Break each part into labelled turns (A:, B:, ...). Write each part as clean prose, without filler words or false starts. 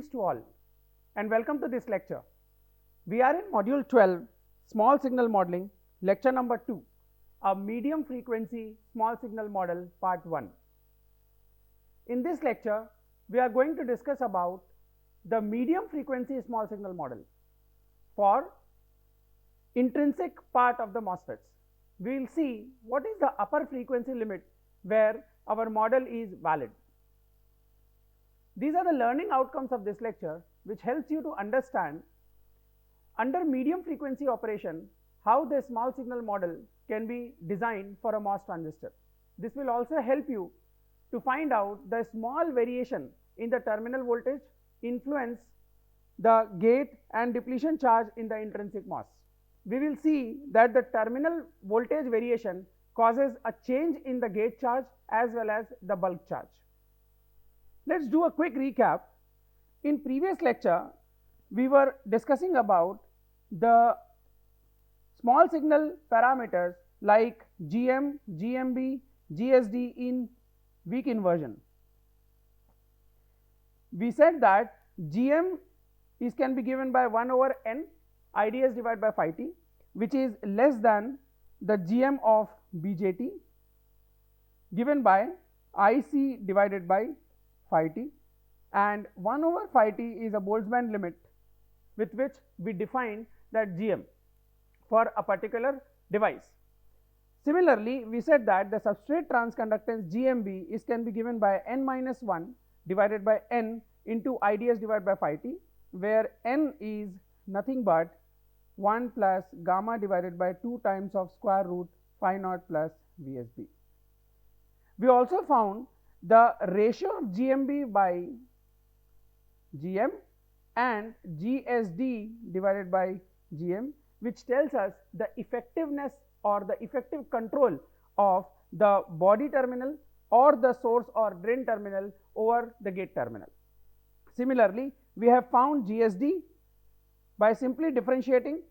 A: Greetings to all and welcome to this lecture. We are in module 12, small signal modeling, lecture number 2, a medium frequency small signal model part 1. In this lecture, we are going to discuss about the medium frequency small signal model for intrinsic part of the MOSFETs. We will see what is the upper frequency limit where our model is valid. These are the learning outcomes of this lecture, which helps you to understand under medium frequency operation how the small signal model can be designed for a MOS transistor. This will also help you to find out the small variation in the terminal voltage influence the gate and depletion charge in the intrinsic MOS. We will see that the terminal voltage variation causes a change in the gate charge as well as the bulk charge. Let's do a quick recap. In previous lecture, we were discussing about the small signal parameters like GM, GMB, GSD in weak inversion. We said that GM can be given by 1 over N IDS divided by phi t, which is less than the GM of BJT given by IC divided by phi t, and 1 over phi t is a Boltzmann limit with which we define that GM for a particular device. Similarly, we said that the substrate transconductance GMB can be given by N minus 1 divided by N into IDS divided by phi t, where N is nothing but 1 plus gamma divided by 2 times of square root phi naught plus VSB. We also found the ratio of GMB by GM and GSD divided by GM, which tells us the effectiveness or the effective control of the body terminal or the source or drain terminal over the gate terminal. Similarly, we have found GSD by simply differentiating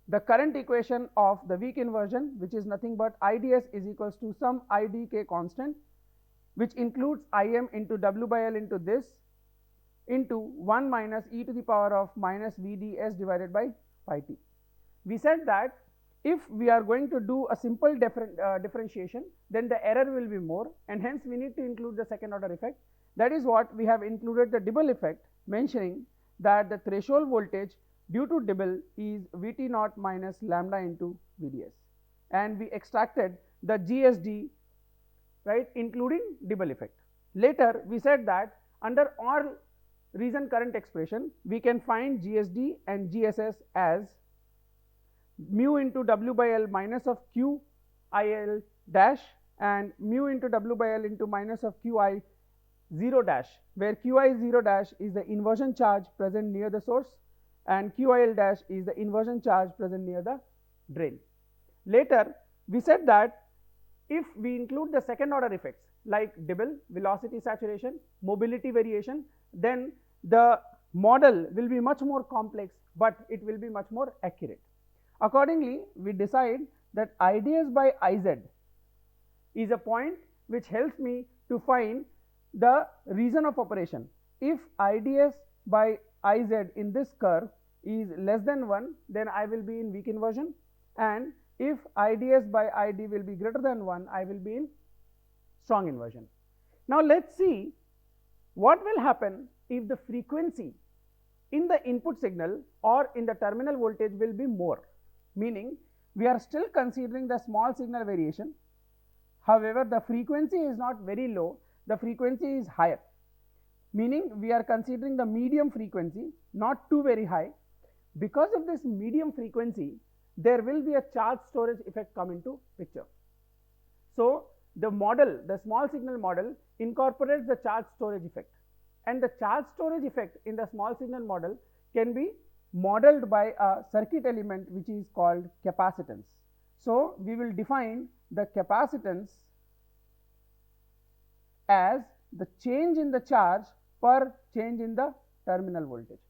A: the current equation of the weak inversion, which is nothing but IDS is equals to some IDK constant, which includes Im into W by L into this into 1 minus e to the power of minus VDS divided by phi t. We said that if we are going to do a simple differentiation, then the error will be more, and hence we need to include the second order effect. That is what we have included the Dibble effect, mentioning that the threshold voltage due to Dibble is Vt naught minus lambda into VDS, and we extracted the GSD, right, including Dibble effect. Later we said that under all reason current expression we can find GSD and GSS as mu into W by L minus of Q IL dash and mu into W by L into minus of QI 0 dash, where QI 0 dash is the inversion charge present near the source and QIL dash is the inversion charge present near the drain. Later we said that if we include the second order effects like Dibble, velocity saturation, mobility variation, then the model will be much more complex, but it will be much more accurate. Accordingly, we decide that IDS by IZ is a point which helps me to find the reason of operation. If IDS by IZ in this curve is less than 1, then I will be in weak inversion, and if IDS by ID will be greater than 1, I will be in strong inversion. Now let's see what will happen if the frequency in the input signal or in the terminal voltage will be more, meaning we are still considering the small signal variation. However, the frequency is not very low, the frequency is higher, meaning we are considering the medium frequency, not too very high. Because of this medium frequency, there will be a charge storage effect come into picture. So the model, the small signal model, incorporates the charge storage effect, and the charge storage effect in the small signal model can be modeled by a circuit element which is called capacitance. So we will define the capacitance as the change in the charge per change in the terminal voltage.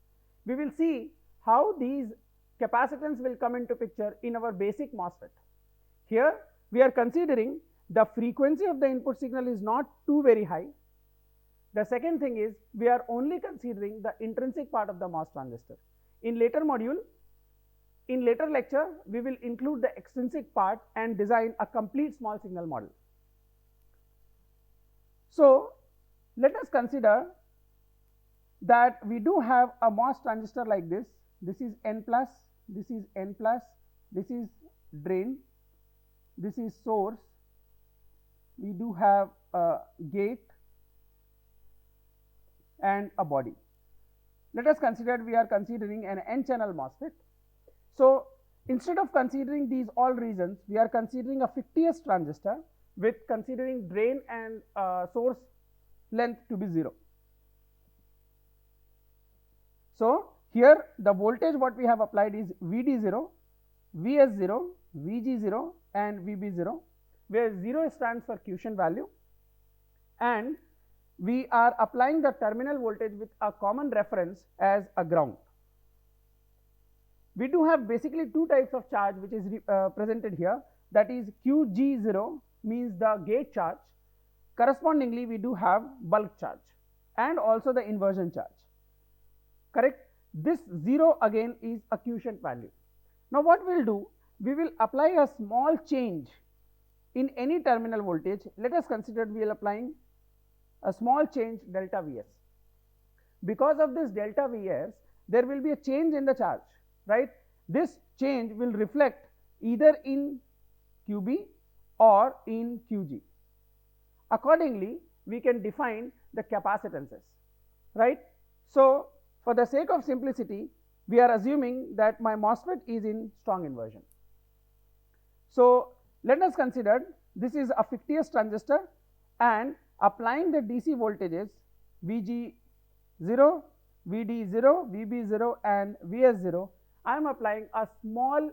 A: We will see how these capacitance will come into picture in our basic MOSFET. Here we are considering the frequency of the input signal is not too very high, The second thing is we are only considering the intrinsic part of the MOS transistor. In later module, in later lecture, we will include the extrinsic part and design a complete small signal model. So let us consider that we do have a MOS transistor like this. This is N plus, this is N plus, this is drain, this is source, we do have a gate and a body. Let us consider we are considering an N channel MOSFET. So instead of considering these all regions, we are considering a fictitious transistor with considering drain and source length to be 0. So here the voltage what we have applied is VD0, VS0, VG0 and VB0, where 0 stands for quiescent value, and we are applying the terminal voltage with a common reference as a ground. We do have basically two types of charge which is presented here, that is QG0 means the gate charge, correspondingly we do have bulk charge and also the inversion charge, correct. This 0 again is a quiescent value. Now what we will do, we will apply a small change in any terminal voltage. Let us consider we are applying a small change delta Vs. Because of this delta Vs, there will be a change in the charge, right. This change will reflect either in QB or in QG. Accordingly, we can define the capacitances, right. So for the sake of simplicity, we are assuming that my MOSFET is in strong inversion. So let us consider this is a fictitious transistor, and applying the DC voltages VG0, VD0, VB0 and VS0, I am applying a small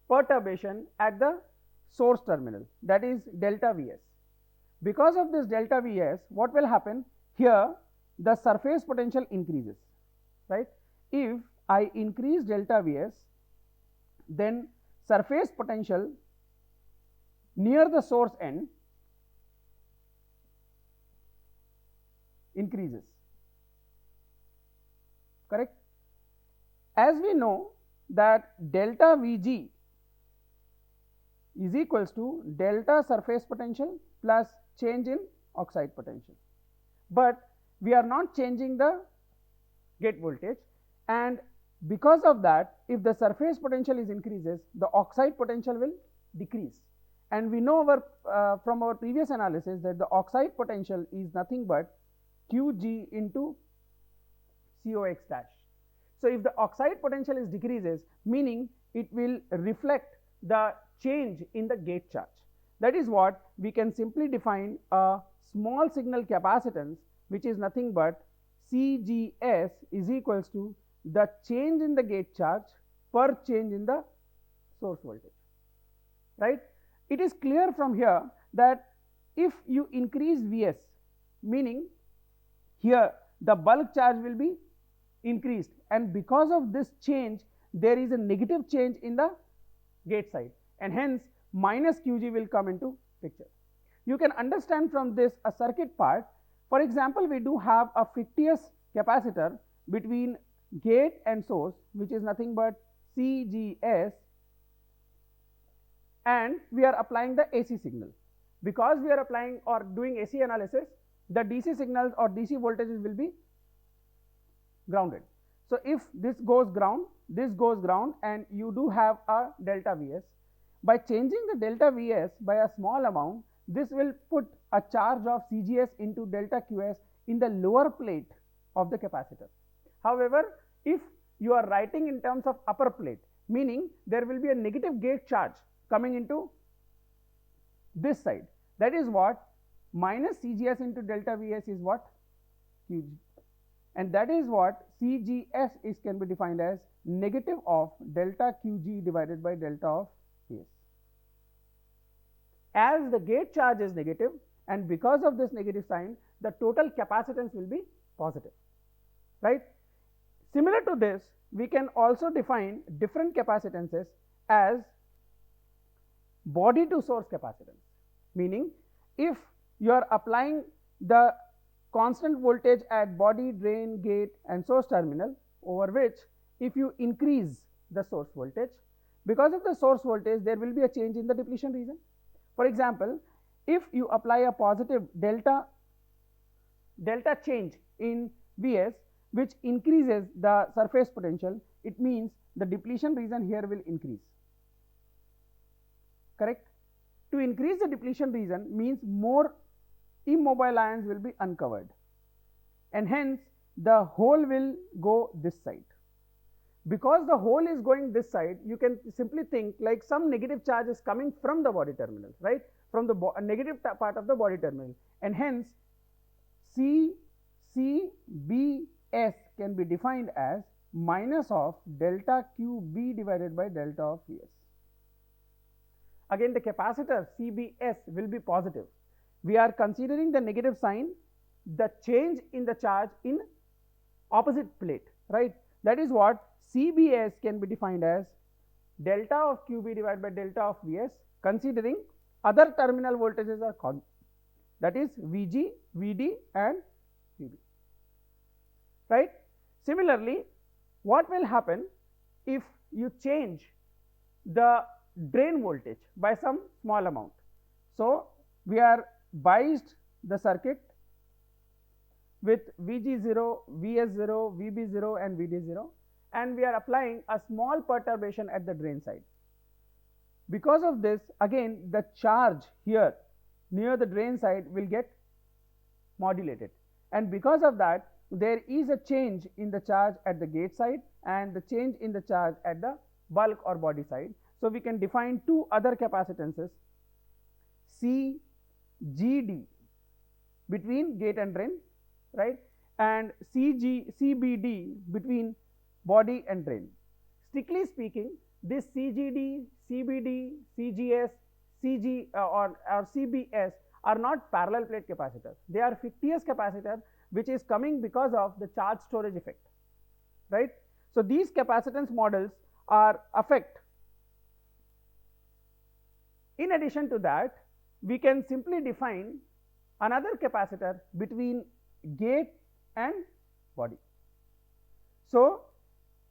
A: perturbation at the source terminal, that is delta Vs. Because of this delta Vs, what will happen here, the surface potential increases, right. If I increase delta Vs, then surface potential near the source end increases, correct. As we know that delta Vg is equals to delta surface potential plus change in oxide potential, but we are not changing the gate voltage, and because of that, if the surface potential is increases, the oxide potential will decrease, and we know our from our previous analysis that the oxide potential is nothing but Qg into Cox dash. So if the oxide potential is decreases, meaning it will reflect the change in the gate charge. That is what we can simply define a small signal capacitance, which is nothing but CGS is equals to the change in the gate charge per change in the source voltage, right. It is clear from here that if you increase Vs, meaning here the bulk charge will be increased, and because of this change there is a negative change in the gate side, and hence minus Qg will come into picture. You can understand from this a circuit part. For example, we do have a fictitious capacitor between gate and source, which is nothing but CGS, and we are applying the AC signal. Because we are applying or doing AC analysis, the DC signals or DC voltages will be grounded. So if this goes ground, and you do have a delta Vs. By changing the delta Vs by a small amount, this will put a charge of CGS into delta Qs in the lower plate of the capacitor. However, if you are writing in terms of upper plate, meaning there will be a negative gate charge coming into this side, that is what minus CGS into delta Vs is what Qg, and that is what CGS is can be defined as negative of delta Qg divided by delta of Vs. As the gate charge is negative, and because of this negative sign, the total capacitance will be positive, right. Similar to this, we can also define different capacitances as body to source capacitance, meaning if you are applying the constant voltage at body, drain, gate and source terminal, over which if you increase the source voltage, because of the source voltage there will be a change in the depletion region. For example, if you apply a positive delta change in Vs, which increases the surface potential, it means the depletion region here will increase. Correct? To increase the depletion region means more immobile ions will be uncovered, and hence the hole will go this side. Because the hole is going this side, you can simply think like some negative charge is coming from the body terminal, right? From the negative part of the body terminal, and hence CCBS can be defined as minus of delta QB divided by delta of Vs. Again, the capacitor CBS will be positive. We are considering the negative sign, the change in the charge in opposite plate, right? That is what CBS can be defined as delta of QB divided by delta of Vs, considering other terminal voltages are constant, that is Vg, Vd and Vb, right? Similarly, what will happen if you change the drain voltage by some small amount? So we are biased the circuit with Vg0, Vs0, Vb0 and Vd0, and we are applying a small perturbation at the drain side. Because of this, again the charge here near the drain side will get modulated, and because of that there is a change in the charge at the gate side and the change in the charge at the bulk or body side. So we can define two other capacitances, CGD between gate and drain, right, and CBD between body and drain. Strictly speaking, this CGD, CBD, CGS, or CBS are not parallel plate capacitors. They are fictitious capacitors which is coming because of the charge storage effect, right? So these capacitance models are affect. In addition to that, we can simply define another capacitor between gate and body. So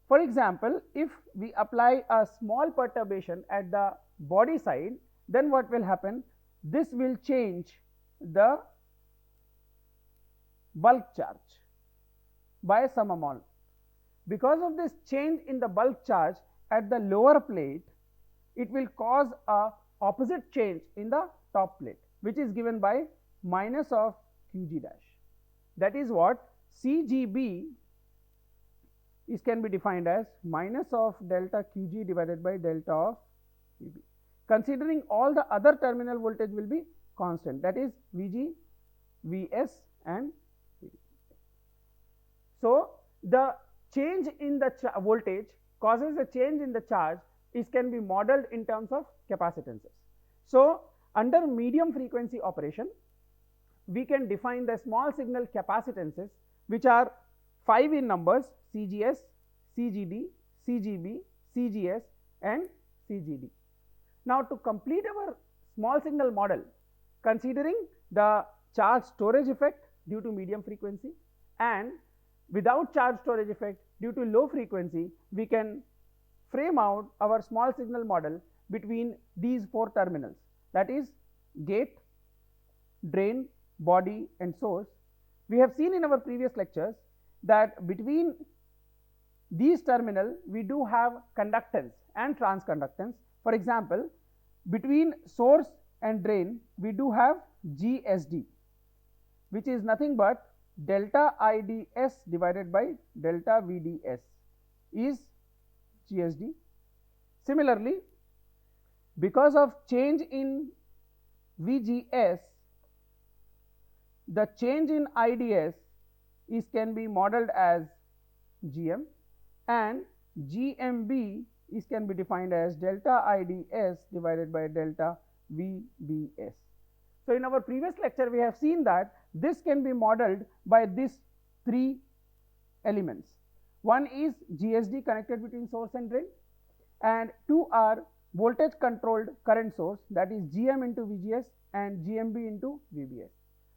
A: for example, if we apply a small perturbation at the body side, then what will happen? This will change the bulk charge by some amount. Because of this change in the bulk charge at the lower plate, it will cause a opposite change in the top plate, which is given by minus of Qg dash. That is what CGB is can be defined as minus of delta Qg divided by delta of Vb, considering all the other terminal voltage will be constant, that is Vg, Vs and Vd. So the change in the voltage causes a change in the charge is can be modeled in terms of capacitances. So under medium frequency operation, we can define the small signal capacitances which are 5 in numbers: CGS, CGD, CGB, CGS and CGD. Now to complete our small signal model, considering the charge storage effect due to medium frequency and without charge storage effect due to low frequency, we can frame out our small signal model between these four terminals, that is gate, drain, body and source. We have seen in our previous lectures that between these terminals we do have conductance and transconductance. For example, between source and drain we do have GSD, which is nothing but delta IDS divided by delta VDS is GSD. Similarly, because of change in VGS, the change in IDS is can be modeled as GM, and GMB is can be defined as delta IDS divided by delta VBS. So in our previous lecture we have seen that this can be modeled by these three elements. One is GSD connected between source and drain, and two are voltage controlled current source, that is GM into VGS and GMB into VBS.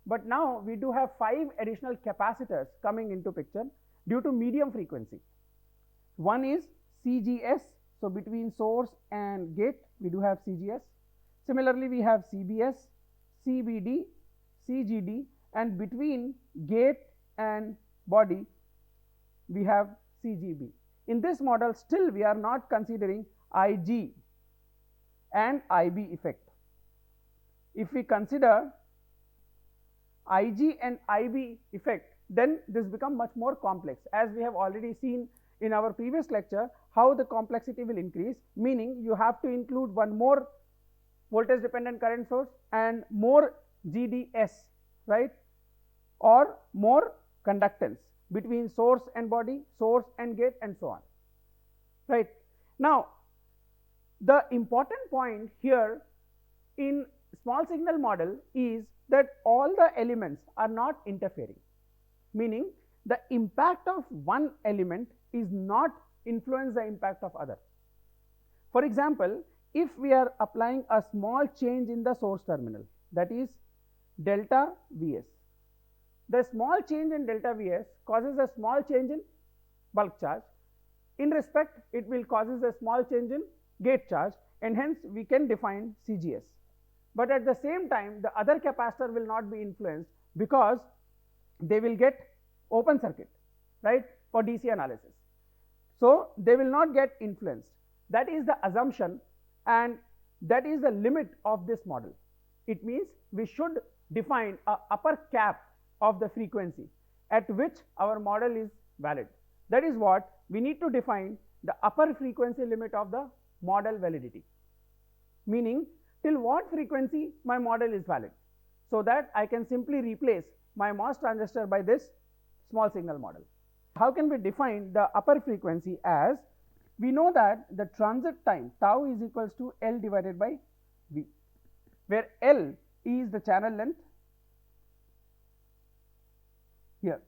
A: but now we do have 5 additional capacitors coming into picture due to medium frequency. One is CGS, so between source and gate we do have CGS. Similarly, we have CBS, CBD, CGD, and between gate and body we have CGB. In this model still we are not considering IG and IB effect. If we consider IG and IB effect, then this becomes much more complex, as we have already seen in our previous lecture how the complexity will increase, meaning you have to include one more voltage dependent current source and more GDS, right, or more conductance between source and body, source and gate, and so on, right. Now the important point here in small signal model is that all the elements are not interfering, meaning the impact of one element is not influence the impact of other. For example, if we are applying a small change in the source terminal, that is delta Vs, the small change in delta Vs causes a small change in bulk charge. In respect, it will causes a small change in gate charge, and hence we can define CGS. But at the same time, the other capacitor will not be influenced because they will get open circuit, right, for DC analysis. So they will not get influenced. That is the assumption, and that is the limit of this model. It means we should define a upper cap of the frequency at which our model is valid. That is what we need to define, the upper frequency limit of the model validity, meaning till what frequency my model is valid, so that I can simply replace my MOS transistor by this small signal model. How can we define the upper frequency? As we know that the transit time tau is equals to L divided by V, where L is the channel length here,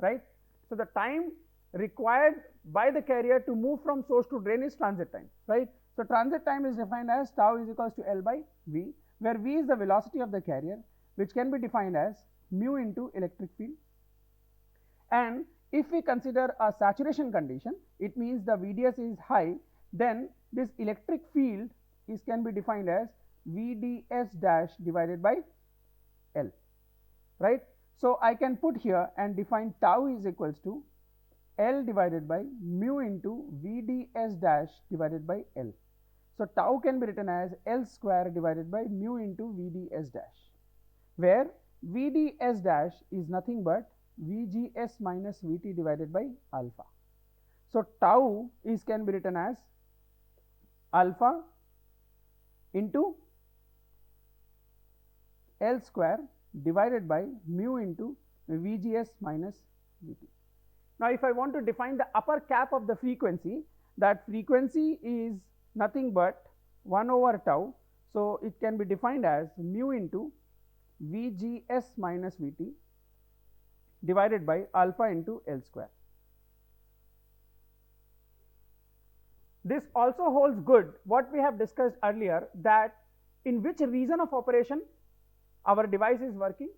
A: right. So the time required by the carrier to move from source to drain is transit time, right. So transit time is defined as tau is equals to L by V, where V is the velocity of the carrier, which can be defined as mu into electric field. And if we consider a saturation condition, it means the VDS is high, then this electric field can be defined as VDS dash divided by L, right. So I can put here and define tau is equals to L divided by mu into VDS dash divided by L. So tau can be written as L square divided by mu into VDS dash, where VDS dash is nothing but VGS minus VT divided by alpha. So tau can be written as alpha into L square divided by mu into VGS minus VT. Now if I want to define the upper cap of the frequency, that frequency is nothing but 1 over tau, so it can be defined as mu into VGS minus VT divided by alpha into L square. This also holds good what we have discussed earlier, that in which region of operation our device is working,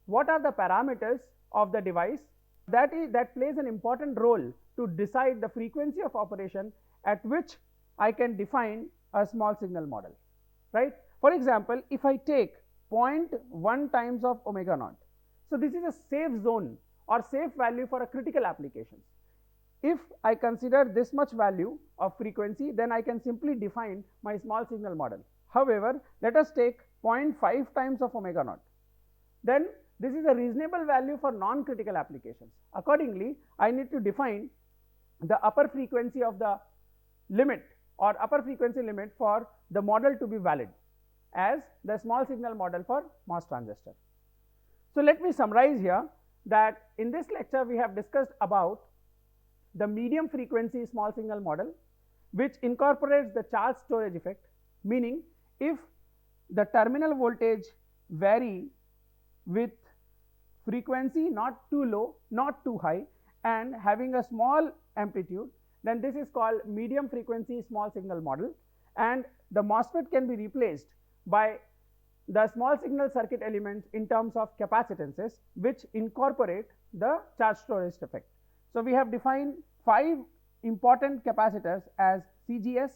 A: what are the parameters of the device, that plays an important role to decide the frequency of operation at which I can define a small signal model, right. For example, if I take 0.1 times of omega naught, so this is a safe zone or safe value for a critical application. If I consider this much value of frequency, then I can simply define my small signal model. However, let us take 0.5 times of omega naught, then this is a reasonable value for non-critical applications. Accordingly, I need to define the upper frequency of the limit or upper frequency limit for the model to be valid as the small signal model for MOS transistor. So let me summarize here that in this lecture we have discussed about the medium frequency small signal model, which incorporates the charge storage effect, meaning if the terminal voltage vary with frequency not too low, not too high, and having a small amplitude, then this is called medium frequency small signal model, and the MOSFET can be replaced by the small signal circuit elements in terms of capacitances which incorporate the charge storage effect. So, we have defined 5 important capacitors as CGS,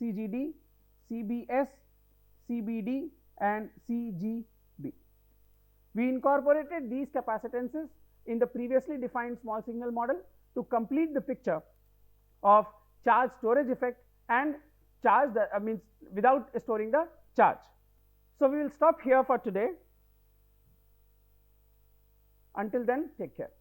A: CGD, CBS, CBD and CGB. We incorporated these capacitances in the previously defined small signal model to complete the picture of charge storage effect and charge means without storing the charge. So, we will stop here for today. Until then, take care.